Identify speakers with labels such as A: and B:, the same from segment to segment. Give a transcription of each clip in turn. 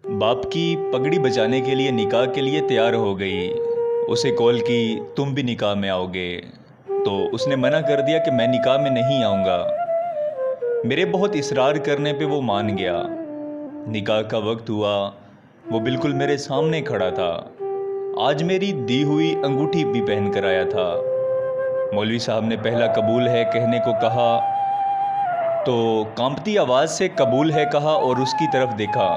A: बाप की पगड़ी बचाने के लिए निकाह के लिए तैयार हो गई। उसे कॉल की, तुम भी निकाह में आओगे? तो उसने मना कर दिया कि मैं निकाह में नहीं आऊँगा। मेरे बहुत इصرار करने पे वो मान गया। निकाह का वक्त हुआ, वो बिल्कुल मेरे सामने खड़ा था। आज मेरी दी हुई अंगूठी भी पहन कर आया था। मौलवी साहब ने पहला कबूल है कहने को कहा तो कांपती आवाज़ से कबूल है कहा और उसकी तरफ देखा।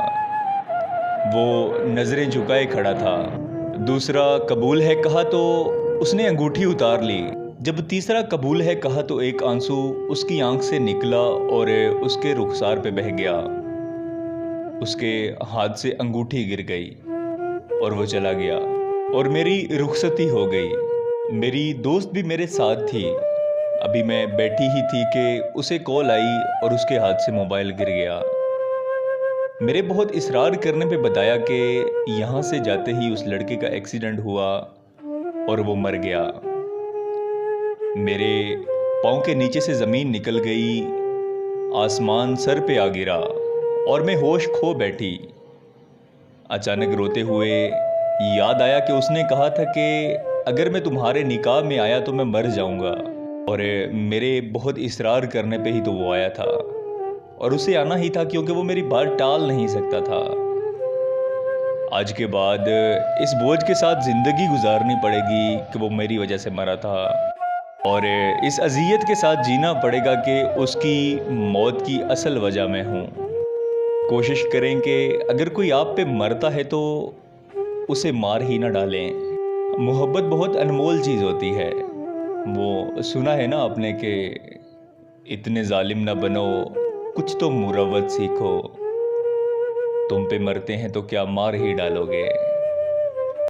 A: वो नज़रें झुकाए खड़ा था। दूसरा कबूल है कहा तो उसने अंगूठी उतार ली। जब तीसरा कबूल है कहा तो एक आंसू उसकी आंख से निकला और उसके रुखसार पे बह गया। उसके हाथ से अंगूठी गिर गई और वो चला गया और मेरी रुखसती हो गई। मेरी दोस्त भी मेरे साथ थी। अभी मैं बैठी ही थी कि उसे कॉल आई और उसके हाथ से मोबाइल गिर गया। मेरे बहुत इصرار करने पे बताया कि यहाँ से जाते ही उस लड़के का एक्सीडेंट हुआ और वो मर गया। मेरे पाँव के नीचे से ज़मीन निकल गई, आसमान सर पे आ गिरा और मैं होश खो बैठी। अचानक रोते हुए याद आया कि उसने कहा था कि अगर मैं तुम्हारे निकाह में आया तो मैं मर जाऊंगा। और मेरे बहुत इصرار करने पे ही तो वो आया था और उसे आना ही था क्योंकि वो मेरी बात टाल नहीं सकता था। आज के बाद इस बोझ के साथ ज़िंदगी गुजारनी पड़ेगी कि वो मेरी वजह से मरा था और इस अज़ियत के साथ जीना पड़ेगा कि उसकी मौत की असल वजह मैं हूँ। कोशिश करें कि अगर कोई आप पे मरता है तो उसे मार ही ना डालें। मोहब्बत बहुत अनमोल चीज़ होती है। वो सुना है ना आपने कि इतने जालिम ना बनो, कुछ तो मुरव्वत सीखो। तुम पे मरते हैं तो क्या मार ही डालोगे।